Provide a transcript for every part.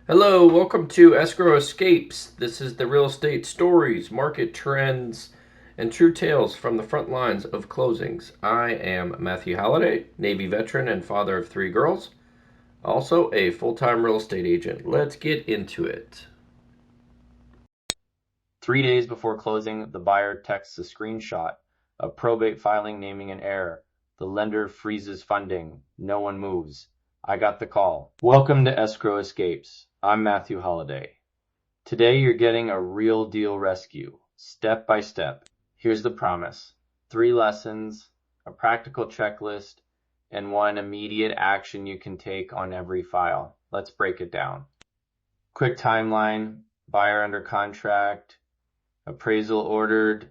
Hello, welcome to Escrow Escapes. This is the real estate stories, market trends, and true tales from the front lines of closings. I am Matthew Halliday, Navy veteran and father of three girls, also a full time real estate agent. Let's get into it. 3 days before closing, the buyer texts a screenshot of probate filing naming an heir. The lender freezes funding. No one moves. I got the call. Welcome to Escrow Escapes. I'm Matthew Halliday. Today you're getting a real deal rescue, step by step. Here's the promise. 3 lessons, a practical checklist, and one immediate action you can take on every file. Let's break it down. Quick timeline, buyer under contract, appraisal ordered,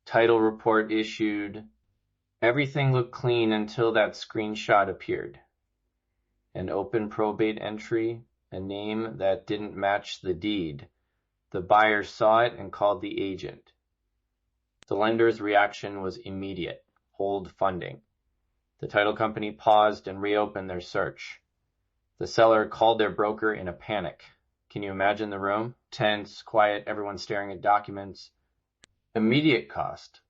title report issued. Everything looked clean until that screenshot appeared. An open probate entry, a name that didn't match the deed. The buyer saw it and called the agent. The lender's reaction was immediate. Hold funding. The title company paused and reopened their search. The seller called their broker in a panic. Can you imagine the room? Tense, quiet, everyone staring at documents. Immediate cost.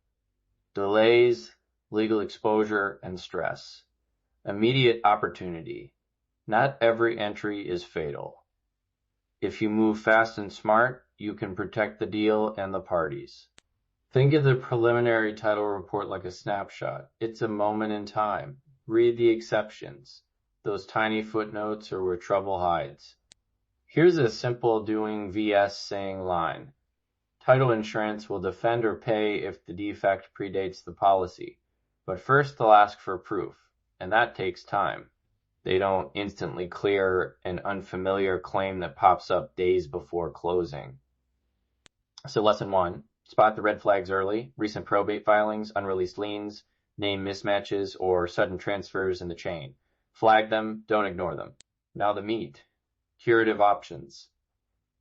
Delays, legal exposure, and stress. Immediate opportunity. Not every entry is fatal. If you move fast and smart, you can protect the deal and the parties. Think of the preliminary title report like a snapshot. It's a moment in time. Read the exceptions. Those tiny footnotes are where trouble hides. Here's a simple doing vs saying line. Title insurance will defend or pay if the defect predates the policy, but first they'll ask for proof, and that takes time. They don't instantly clear an unfamiliar claim that pops up days before closing. So lesson 1, spot the red flags early, recent probate filings, unreleased liens, name mismatches, or sudden transfers in the chain. Flag them, don't ignore them. Now the meat. Curative options.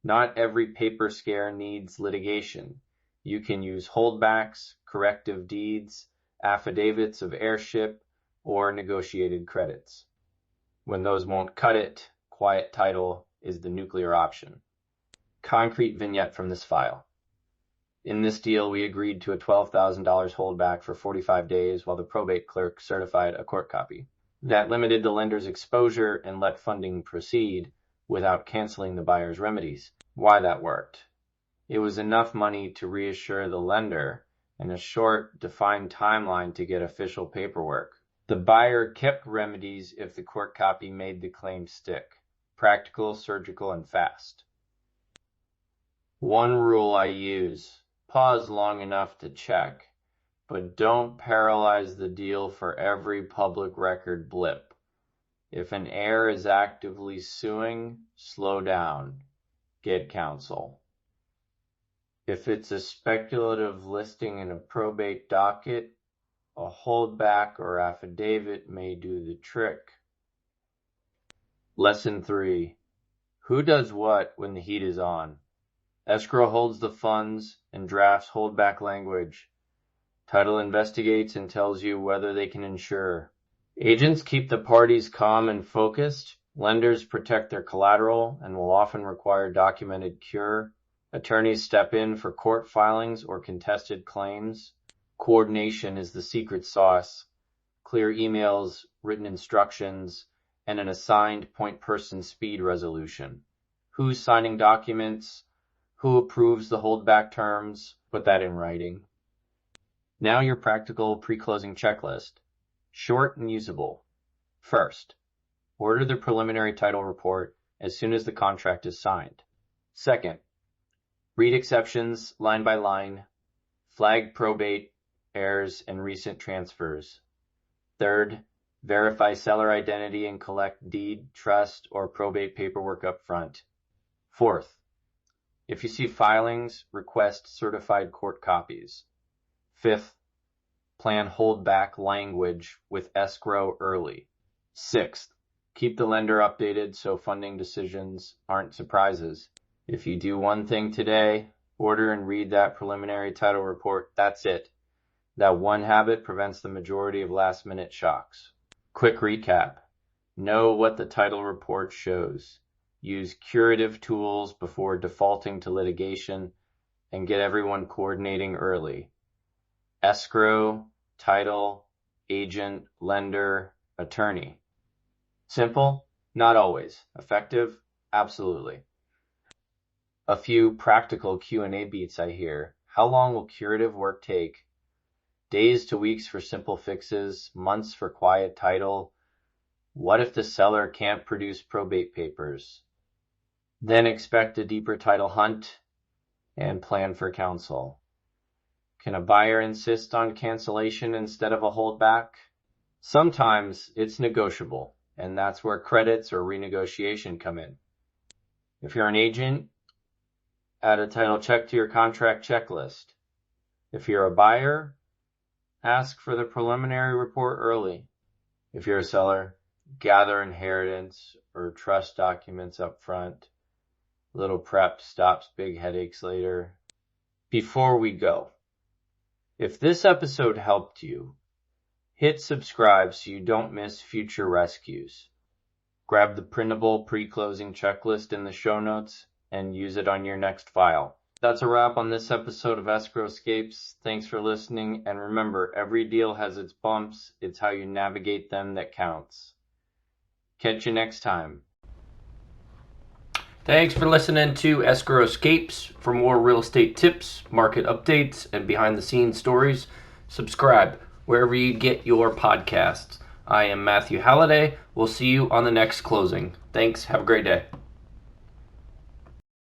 Not every paper scare needs litigation. You can use holdbacks, corrective deeds, affidavits of heirship, or negotiated credits. When those won't cut it, quiet title is the nuclear option. Concrete vignette from this file. In this deal, we agreed to a $12,000 holdback for 45 days while the probate clerk certified a court copy. That limited the lender's exposure and let funding proceed without canceling the buyer's remedies. Why that worked? It was enough money to reassure the lender and a short, defined timeline to get official paperwork. The buyer kept remedies if the court copy made the claim stick. Practical, surgical, and fast. One rule I use. Pause long enough to check, but don't paralyze the deal for every public record blip. If an heir is actively suing, slow down. Get counsel. If it's a speculative listing in a probate docket, a holdback or affidavit may do the trick. Lesson 3. Who does what when the heat is on? Escrow holds the funds and drafts holdback language. Title investigates and tells you whether they can insure. Agents keep the parties calm and focused. Lenders protect their collateral and will often require documented cure. Attorneys step in for court filings or contested claims. Coordination is the secret sauce. Clear emails, written instructions, and an assigned point person speed resolution. Who's signing documents? Who approves the holdback terms? Put that in writing. Now your practical pre-closing checklist. Short and usable. First, order the preliminary title report as soon as the contract is signed. Second, read exceptions line by line. Flag probate, heirs, and recent transfers. Third, verify seller identity and collect deed, trust, or probate paperwork up front. Fourth, if you see filings, request certified court copies. Fifth, plan holdback language with escrow early. Sixth, keep the lender updated so funding decisions aren't surprises. If you do one thing today, order and read that preliminary title report, that's it. That one habit prevents the majority of last-minute shocks. Quick recap. Know what the title report shows. use curative tools before defaulting to litigation, and get everyone coordinating early. Escrow, title, agent, lender, attorney. Simple? Not always. Effective? Absolutely. A few practical Q&A beats I hear. How long will curative work take? Days to weeks for simple fixes, months for quiet title. What if the seller can't produce probate papers? Then expect a deeper title hunt and plan for counsel. Can a buyer insist on cancellation instead of a holdback? Sometimes it's negotiable, and that's where credits or renegotiation come in. If you're an agent, add a title check to your contract checklist. If you're a buyer, ask for the preliminary report early. If you're a seller, gather inheritance or trust documents up front. Little prep stops big headaches later. Before we go, if this episode helped you, hit subscribe so you don't miss future rescues. Grab the printable pre-closing checklist in the show notes and use it on your next file. That's a wrap on this episode of Escrow Escapes. Thanks for listening, and remember, every deal has its bumps. It's how you navigate them that counts. Catch you next time. Thanks for listening to Escrow Escapes. For more real estate tips, market updates, and behind-the-scenes stories, subscribe wherever you get your podcasts. I am Matthew Halliday. We'll see you on the next closing. Thanks. Have a great day.